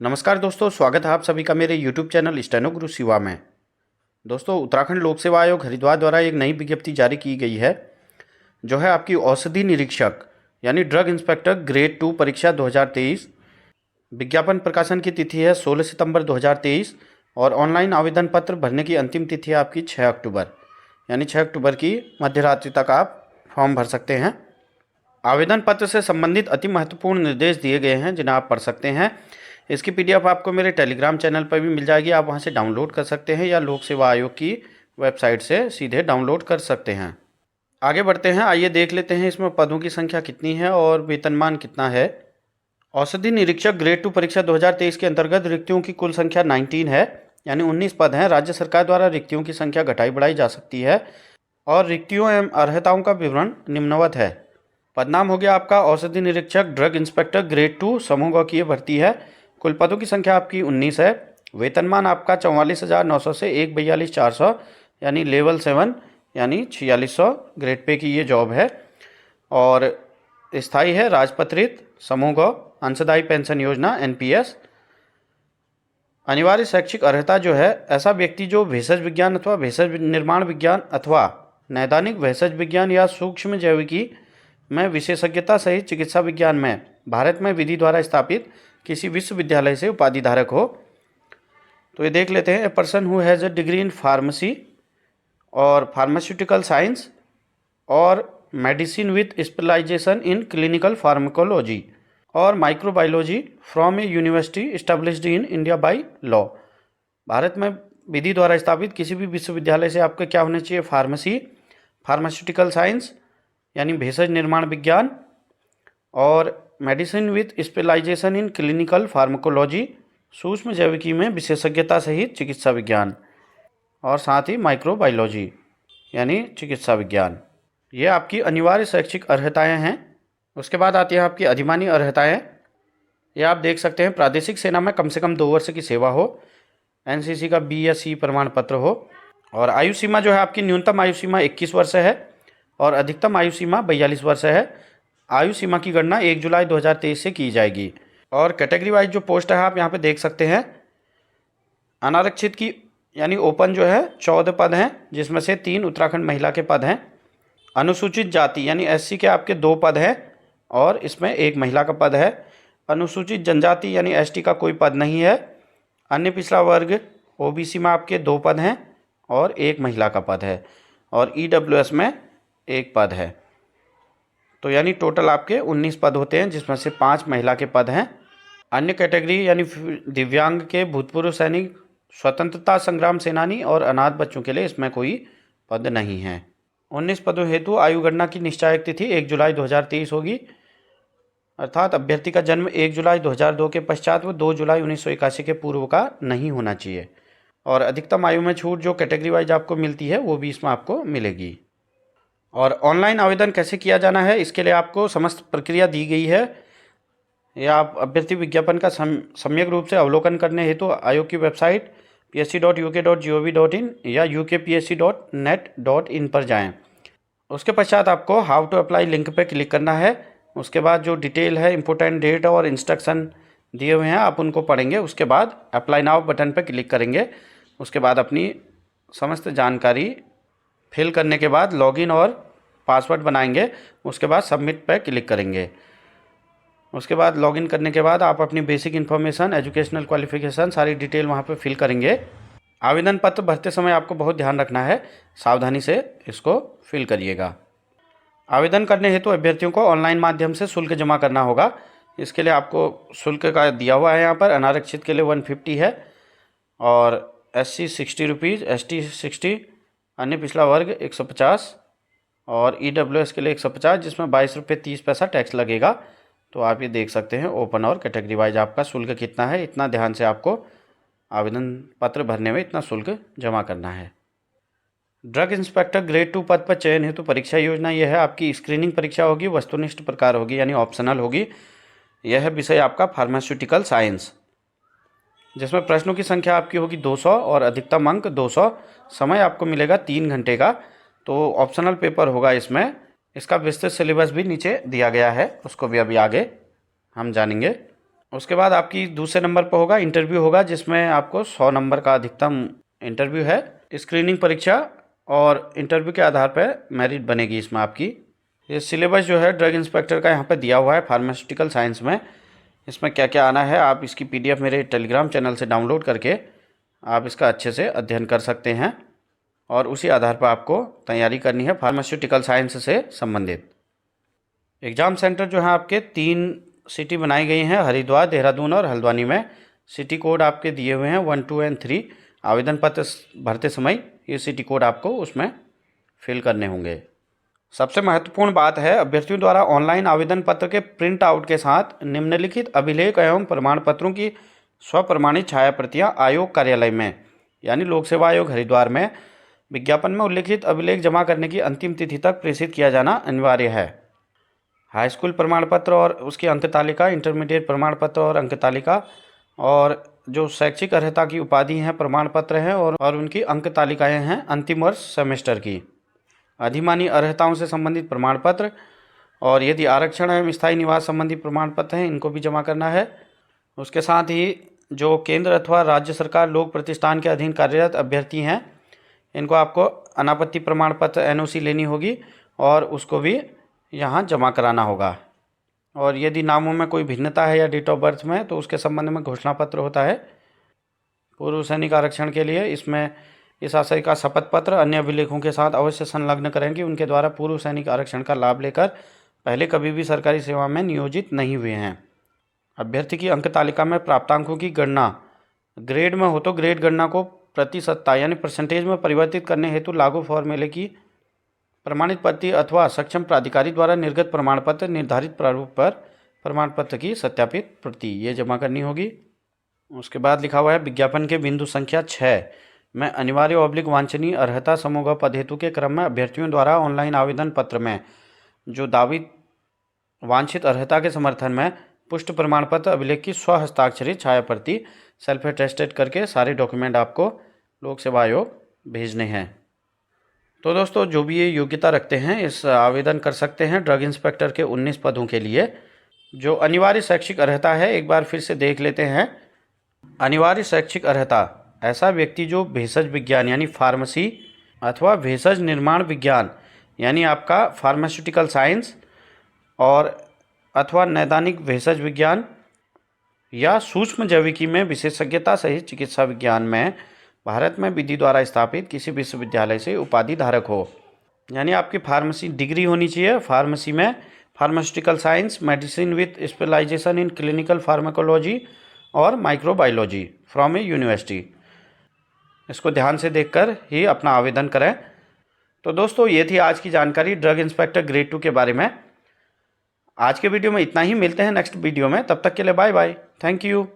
नमस्कार दोस्तों, स्वागत है आप सभी का मेरे YouTube चैनल स्टेनो गुरु शिवा में। दोस्तों, उत्तराखंड लोक सेवा आयोग हरिद्वार द्वारा एक नई विज्ञप्ति जारी की गई है, जो है आपकी औषधि निरीक्षक यानी ड्रग इंस्पेक्टर ग्रेड 2 परीक्षा 2023। विज्ञापन प्रकाशन की तिथि है 16 सितंबर 2023 और ऑनलाइन आवेदन पत्र भरने की अंतिम तिथि है आपकी 6 अक्टूबर, यानी 6 अक्टूबर की मध्यरात्रि तक आप फॉर्म भर सकते हैं। आवेदन पत्र से संबंधित अति महत्वपूर्ण निर्देश दिए गए हैं जिन्हें आप पढ़ सकते हैं। इसकी पीडीएफ आपको मेरे टेलीग्राम चैनल पर भी मिल जाएगी, आप वहां से डाउनलोड कर सकते हैं या लोक सेवा आयोग की वेबसाइट से सीधे डाउनलोड कर सकते हैं। आगे बढ़ते हैं, आइए देख लेते हैं इसमें पदों की संख्या कितनी है और वेतनमान कितना है। औषधि निरीक्षक ग्रेड 2 परीक्षा 2023 के अंतर्गत रिक्तियों की कुल संख्या 19 है, यानी 19 पद हैं। राज्य सरकार द्वारा रिक्तियों की संख्या घटाई बढ़ाई जा सकती है और रिक्तियों एवं अर्हताओं का विवरण निम्नवत है। पदनाम हो गया आपका औषधि निरीक्षक ड्रग इंस्पेक्टर ग्रेड 2 समूह ग की भर्ती है। कुल पदों की संख्या आपकी 19 है। वेतनमान आपका 44,900 से 1,42,400 यानी लेवल 7 यानी 4600 ग्रेड पे की ये जॉब है और स्थायी है, राजपत्रित, समूह ग, अंशदायी पेंशन योजना NPS। अनिवार्य शैक्षिक अर्हता जो है, ऐसा व्यक्ति जो भेषज विज्ञान अथवा भेषज निर्माण विज्ञान अथवा नैदानिक भेषज विज्ञान या सूक्ष्म जैविकी में विशेषज्ञता सहित चिकित्सा विज्ञान में भारत में विधि द्वारा स्थापित किसी विश्वविद्यालय से उपाधि धारक हो। तो ये देख लेते हैं, a person who has a degree in pharmacy और फार्मास्यूटिकल साइंस और medicine with specialisation in clinical pharmacology और microbiology from a university established in India by law. Bharat में विधि द्वारा स्थापित किसी भी विश्वविद्यालय से आपके क्या होने चाहिए? फार्मेसी, फार्मास्यूटिकल साइंस यानी भेषज निर्माण विज्ञान और medicine with specialisation in clinical pharmacology, सूक्ष्म जैविकी में विशेषज्ञता सहित चिकित्सा विज्ञान और साथ ही माइक्रोबायोलॉजी यानी चिकित्सा विज्ञान। ये आपकी अनिवार्य शैक्षिक अर्हताएं हैं। उसके बाद आती है आपकी अधिमानी अर्हताएं। ये आप देख सकते हैं, प्रादेशिक सेना में कम से कम 2 वर्ष की सेवा हो, NCC का B या C प्रमाण पत्र हो और आयु सीमा जो है आपकी न्यूनतम आयु सीमा 21 वर्ष है और अधिकतम आयु सीमा 42 वर्ष है। आयु सीमा की गणना 1 जुलाई 2023 से की जाएगी और कैटेगरी वाइज जो पोस्ट है आप यहाँ पे देख सकते हैं। अनारक्षित की यानी ओपन जो है 14 पद हैं, जिसमें से 3 उत्तराखंड महिला के पद हैं। अनुसूचित जाति यानी SC के आपके 2 पद हैं और इसमें 1 महिला का पद है। अनुसूचित जनजाति यानी ST का कोई पद नहीं है। अन्य पिछड़ा वर्ग OBC में आपके 2 पद हैं और 1 महिला का पद है और EWS में 1 पद है। तो यानी टोटल आपके 19 पद होते हैं, जिसमें से 5 महिला के पद हैं। अन्य कैटेगरी यानी दिव्यांग के भूतपूर्व सैनिक, स्वतंत्रता संग्राम सेनानी और अनाथ बच्चों के लिए इसमें कोई पद नहीं है। 19 पदों हेतु आयु गणना की निश्चायक तिथि 1 जुलाई 2023 होगी, अर्थात अभ्यर्थी का जन्म 1 जुलाई 2002 के पश्चात व 2 जुलाई 1981 के पूर्व का नहीं होना चाहिए और अधिकतम आयु में छूट जो कैटेगरी वाइज आपको मिलती है वो भी इसमें आपको मिलेगी। और ऑनलाइन आवेदन कैसे किया जाना है, इसके लिए आपको समस्त प्रक्रिया दी गई है। या आप अभ्यर्थी विज्ञापन का सम्यक रूप से अवलोकन करने हेतु आयोग की वेबसाइट psc.uk.gov.in या ukpsc.net.in पर जाएं। उसके पश्चात आपको हाउ टू अप्लाई लिंक पर क्लिक करना है। उसके बाद जो डिटेल है, इंपोर्टेंट डेट और इंस्ट्रक्शन दिए हुए हैं, आप उनको पढ़ेंगे। उसके बाद अप्लाई नाउ बटन पर क्लिक करेंगे। उसके बाद अपनी समस्त जानकारी फिल करने के बाद लॉगिन और पासवर्ड बनाएंगे। उसके बाद सबमिट पर क्लिक करेंगे। उसके बाद लॉगिन करने के बाद आप अपनी बेसिक इन्फॉर्मेशन, एजुकेशनल क्वालिफिकेशन, सारी डिटेल वहाँ पे फिल करेंगे। आवेदन पत्र भरते समय आपको बहुत ध्यान रखना है, सावधानी से इसको फिल करिएगा। आवेदन करने हेतु अभ्यर्थियों को ऑनलाइन माध्यम से शुल्क जमा करना होगा। इसके लिए आपको शुल्क का दिया हुआ है यहाँ पर। अनारक्षित के लिए 150 है और SC 60 रुपीज़, ST 60, अन्य पिछड़ा वर्ग 150 और EWS के लिए 150, जिसमें 22 रुपये 30 पैसा टैक्स लगेगा। तो आप ये देख सकते हैं ओपन और कैटेगरी वाइज आपका शुल्क कितना है। इतना ध्यान से आपको आवेदन पत्र भरने में इतना शुल्क जमा करना है। ड्रग इंस्पेक्टर ग्रेड 2 पद पर चयन हेतु परीक्षा योजना यह है। आपकी स्क्रीनिंग परीक्षा होगी, वस्तुनिष्ठ प्रकार होगी यानी ऑप्शनल होगी। यह है विषय आपका फार्मास्यूटिकल साइंस, जिसमें प्रश्नों की संख्या आपकी होगी 200 और अधिकतम अंक 200। समय आपको मिलेगा 3 घंटे का। तो ऑप्शनल पेपर होगा इसमें। इसका विस्तृत सिलेबस भी नीचे दिया गया है, उसको भी अभी आगे हम जानेंगे। उसके बाद आपकी दूसरे नंबर पर होगा इंटरव्यू होगा, जिसमें आपको 100 नंबर का अधिकतम इंटरव्यू है। स्क्रीनिंग परीक्षा और इंटरव्यू के आधार पर मेरिट बनेगी इसमें आपकी। ये सिलेबस जो है ड्रग इंस्पेक्टर का यहाँ पे दिया हुआ है फार्मास्यूटिकल साइंस में। इसमें क्या क्या आना है आप इसकी PDF मेरे टेलीग्राम चैनल से डाउनलोड करके आप इसका अच्छे से अध्ययन कर सकते हैं और उसी आधार पर आपको तैयारी करनी है फार्मास्यूटिकल साइंस से संबंधित। एग्ज़ाम सेंटर जो है आपके 3 सिटी बनाई गई हैं, हरिद्वार, देहरादून और हल्द्वानी में। सिटी कोड आपके दिए हुए हैं 1, 2 और 3। आवेदन पत्र भरते समय ये सिटी कोड आपको उसमें फिल करने होंगे। सबसे महत्वपूर्ण बात है, अभ्यर्थियों द्वारा ऑनलाइन आवेदन पत्र के प्रिंट आउट के साथ निम्नलिखित अभिलेख एवं प्रमाण पत्रों की स्वप्रमाणित छाया प्रतियाँ आयोग कार्यालय में यानी लोक सेवा आयोग हरिद्वार में विज्ञापन में उल्लिखित अभिलेख जमा करने की अंतिम तिथि तक प्रेषित किया जाना अनिवार्य है। हाई स्कूल प्रमाण पत्र और उसकी अंक तालिका, इंटरमीडिएट प्रमाण पत्र और अंक तालिका, और जो शैक्षिक अर्हता की उपाधि हैं प्रमाण पत्र हैं और उनकी अंक तालिकाएँ हैं अंतिम वर्ष सेमेस्टर की, अधिमानी अर्हताओं से संबंधित प्रमाण पत्र, और यदि आरक्षण एवं स्थायी निवास संबंधी प्रमाण पत्र हैं इनको भी जमा करना है। उसके साथ ही जो केंद्र अथवा राज्य सरकार लोक प्रतिष्ठान के अधीन कार्यरत अभ्यर्थी हैं इनको आपको अनापत्ति प्रमाण पत्र NOC लेनी होगी और उसको भी यहाँ जमा कराना होगा। और यदि नामों में कोई भिन्नता है या डेट ऑफ बर्थ में तो उसके संबंध में घोषणा पत्र होता है। पूर्व सैनिक आरक्षण के लिए इसमें इस आशय का शपथ पत्र अन्य अभिलेखों के साथ अवश्य संलग्न करें कि उनके द्वारा पूर्व सैनिक आरक्षण का लाभ लेकर पहले कभी भी सरकारी सेवा में नियोजित नहीं हुए हैं। अभ्यर्थी की अंक तालिका में प्राप्तांकों की गणना ग्रेड में हो तो ग्रेड गणना को प्रतिशतता यानी परसेंटेज में परिवर्तित करने हेतु लागू फॉर्मूले की प्रमाणित प्रति अथवा सक्षम प्राधिकारी द्वारा निर्गत प्रमाण पत्र निर्धारित प्रारूप पर प्रमाण पत्र की सत्यापित प्रति ये जमा करनी होगी। उसके बाद लिखा हुआ है विज्ञापन के बिंदु संख्या 6 में अनिवार्य वांछनीय अर्हता समूह पद हेतु के क्रम में अभ्यर्थियों द्वारा ऑनलाइन आवेदन पत्र में जो दावित वांछित अर्हता के समर्थन में पुष्ट प्रमाण पत्र अभिलेख की स्वहस्ताक्षरित छाया प्रति सेल्फ अटेस्टेड करके सारे डॉक्यूमेंट आपको लोक सेवा आयोग भेजने हैं। तो दोस्तों जो भी ये योग्यता रखते हैं इस आवेदन कर सकते हैं ड्रग इंस्पेक्टर के 19 पदों के लिए। जो अनिवार्य शैक्षिक अर्हता है एक बार फिर से देख लेते हैं। अनिवार्य शैक्षिक अर्हता ऐसा व्यक्ति जो भेषज विज्ञान यानी फार्मेसी अथवा भेषज निर्माण विज्ञान यानी आपका फार्मास्यूटिकल साइंस और अथवा नैदानिक भेषज विज्ञान या सूक्ष्म जैविकी में विशेषज्ञता सहित चिकित्सा विज्ञान में भारत में विधि द्वारा स्थापित किसी विश्वविद्यालय से उपाधि धारक हो। यानी आपकी फार्मेसी डिग्री होनी चाहिए, फार्मेसी में pharmaceutical science, medicine with specialisation in clinical pharmacology और माइक्रोबायोलॉजी फ्रॉम ए यूनिवर्सिटी। इसको ध्यान से देखकर ही अपना आवेदन करें। तो दोस्तों ये थी आज की जानकारी ड्रग इंस्पेक्टर ग्रेड 2 के बारे में। आज के वीडियो में इतना ही, मिलते हैं नेक्स्ट वीडियो में, तब तक के लिए बाय बाय, थैंक यू।